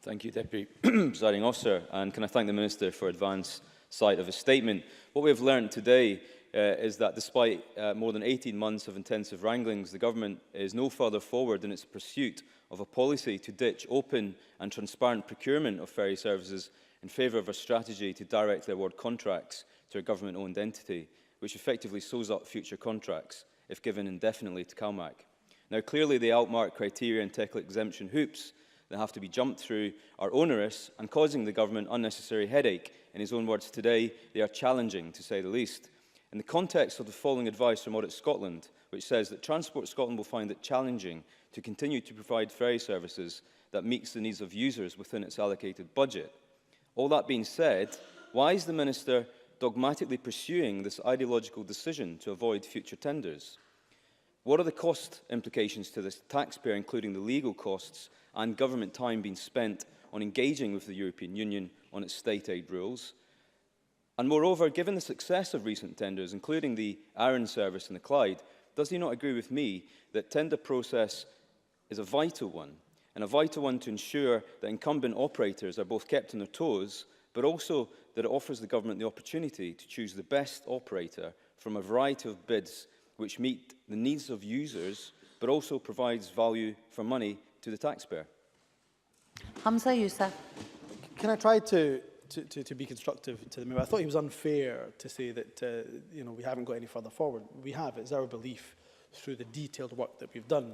Thank you, Deputy Presiding Officer, and can I thank the Minister for advance sight of his statement. What we have learned today is that despite more than 18 months of intensive wranglings, the Government is no further forward in its pursuit of a policy to ditch open and transparent procurement of ferry services in favour of a strategy to directly award contracts to a government-owned entity, which effectively sews up future contracts if given indefinitely to CalMac. Now, clearly, the outmarked criteria and technical exemption hoops that have to be jumped through are onerous and causing the Government unnecessary headache. In his own words today, they are challenging, to say the least. In the context of the following advice from Audit Scotland, which says that Transport Scotland will find it challenging to continue to provide ferry services that meets the needs of users within its allocated budget. All that being said, why is the Minister dogmatically pursuing this ideological decision to avoid future tenders? What are the cost implications to the taxpayer, including the legal costs and government time being spent on engaging with the European Union on its state aid rules? And moreover, given the success of recent tenders, including the Arran service in the Clyde, does he not agree with me that tender process is a vital one, and a vital one to ensure that incumbent operators are both kept on their toes, but also that it offers the Government the opportunity to choose the best operator from a variety of bids which meet the needs of users, but also provides value for money to the taxpayer? Hamza Yousaf. Can I try to be constructive to the member? I thought he was unfair to say that we haven't got any further forward. We have. It's our belief through the detailed work that we've done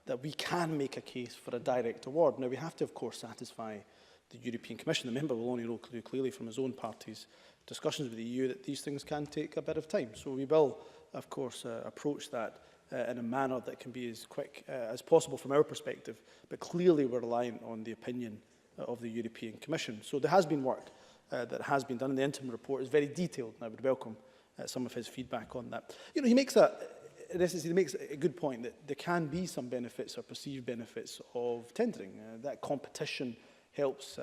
that we can make a case for a direct award. Now, we have to, of course, satisfy the European Commission. The member will only know clearly from his own party's discussions with the EU that these things can take a bit of time. So we will, of course, approach that in a manner that can be as quick as possible from our perspective, but clearly we're reliant on the opinion of the European Commission. So there has been work that has been done, and the interim report is very detailed, and I would welcome some of his feedback on that. He makes a good point that there can be some benefits or perceived benefits of tendering. That competition helps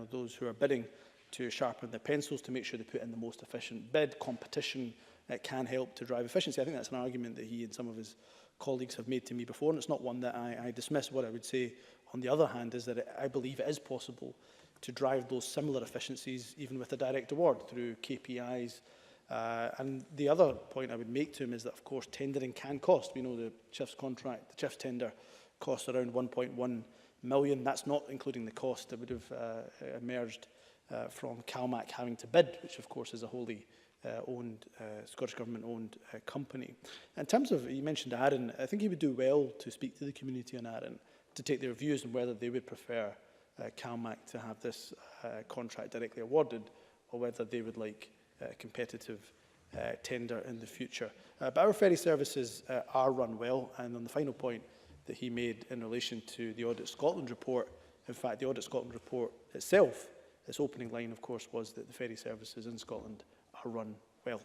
those who are bidding to sharpen their pencils to make sure they put in the most efficient bid. Competition can help to drive efficiency. I think that's an argument that he and some of his colleagues have made to me before, and it's not one that I dismiss. What I would say, on the other hand, is that I believe it is possible to drive those similar efficiencies even with a direct award through KPIs. And the other point I would make to him is that, of course, tendering can cost. We know the Chief's contract, the Chief's tender costs around 1.1 million. That's not including the cost that would have emerged from CalMac having to bid, which, of course, is a wholly owned, Scottish Government-owned company. In terms of, you mentioned Arran, I think he would do well to speak to the community on Arran, to take their views on whether they would prefer CalMac to have this contract directly awarded, or whether they would like competitive tender in the future. But our ferry services are run well, and on the final point that he made in relation to the Audit Scotland report, in fact, the Audit Scotland report itself, its opening line, of course, was that the ferry services in Scotland are run well.